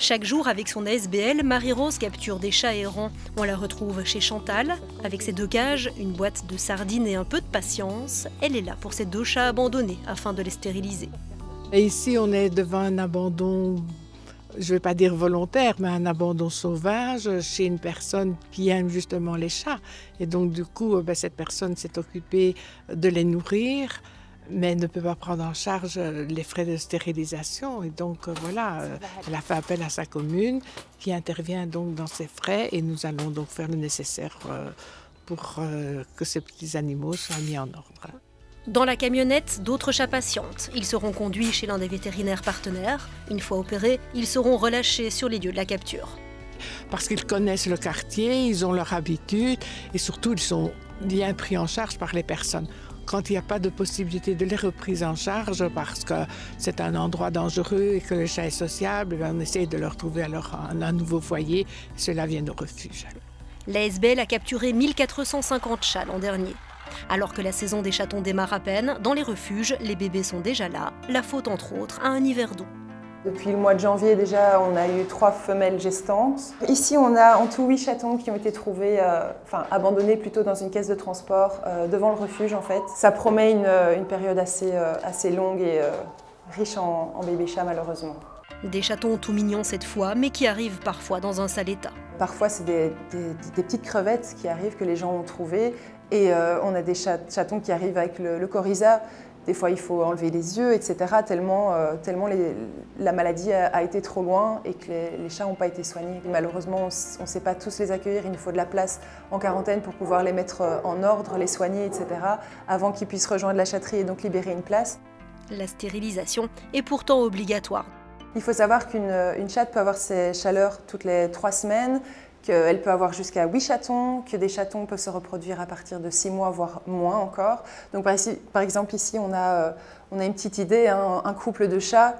Chaque jour, avec son ASBL, Marie-Rose capture des chats errants. On la retrouve chez Chantal. Avec ses 2 cages, une boîte de sardines et un peu de patience, elle est là pour ces 2 chats abandonnés afin de les stériliser. Et ici, on est devant un abandon, je ne vais pas dire volontaire, mais un abandon sauvage chez une personne qui aime justement les chats. Et donc, du coup, cette personne s'est occupée de les nourrir, mais ne peut pas prendre en charge les frais de stérilisation. Et donc, voilà, elle a fait appel à sa commune qui intervient donc dans ces frais et nous allons donc faire le nécessaire pour que ces petits animaux soient mis en ordre. Dans la camionnette, d'autres chats patientent. Ils seront conduits chez l'un des vétérinaires partenaires. Une fois opérés, ils seront relâchés sur les lieux de la capture. Parce qu'ils connaissent le quartier, ils ont leur habitude et surtout ils sont bien pris en charge par les personnes. Quand il n'y a pas de possibilité de les reprises en charge parce que c'est un endroit dangereux et que le chat est sociable, on essaye de leur trouver alors un nouveau foyer. Ceux-là viennent au refuge. L'ASBL a capturé 1450 chats l'an dernier. Alors que la saison des chatons démarre à peine, dans les refuges, les bébés sont déjà là, la faute entre autres à un hiver doux. Depuis le mois de janvier déjà, on a eu 3 femelles gestantes. Ici, on a en tout 8 chatons qui ont été trouvés, abandonnés plutôt dans une caisse de transport devant le refuge en fait. Ça promet une période assez longue et riche en bébés chats malheureusement. Des chatons tout mignons cette fois, mais qui arrivent parfois dans un sale état. Parfois, c'est des petites crevettes qui arrivent que les gens ont trouvées. Et on a des chatons qui arrivent avec le coryza. Des fois, il faut enlever les yeux, etc. Tellement la maladie a été trop loin et que les chats n'ont pas été soignés. Malheureusement, on ne sait pas tous les accueillir. Il nous faut de la place en quarantaine pour pouvoir les mettre en ordre, les soigner, etc. avant qu'ils puissent rejoindre la chatterie et donc libérer une place. La stérilisation est pourtant obligatoire. Il faut savoir qu'une chatte peut avoir ses chaleurs toutes les 3 semaines, qu'elle peut avoir jusqu'à 8 chatons, que des chatons peuvent se reproduire à partir de 6 mois, voire moins encore. Donc par exemple ici, on a une petite idée, hein, un couple de chats,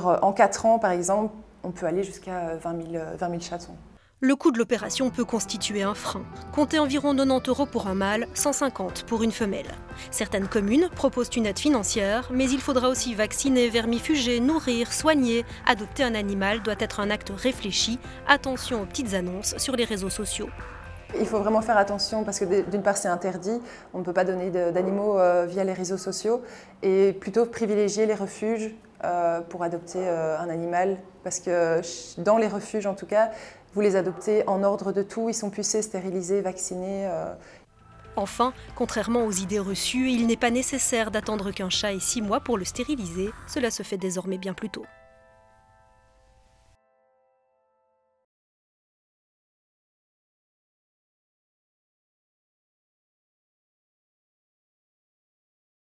en 4 ans par exemple, on peut aller jusqu'à 20 000 chatons. Le coût de l'opération peut constituer un frein. Comptez environ 90 € pour un mâle, 150 pour une femelle. Certaines communes proposent une aide financière, mais il faudra aussi vacciner, vermifuger, nourrir, soigner. Adopter un animal doit être un acte réfléchi. Attention aux petites annonces sur les réseaux sociaux. Il faut vraiment faire attention parce que d'une part c'est interdit, on ne peut pas donner d'animaux via les réseaux sociaux et plutôt privilégier les refuges pour adopter un animal parce que dans les refuges en tout cas, vous les adoptez en ordre de tout, ils sont pucés, stérilisés, vaccinés. Enfin, contrairement aux idées reçues, il n'est pas nécessaire d'attendre qu'un chat ait 6 mois pour le stériliser. Cela se fait désormais bien plus tôt.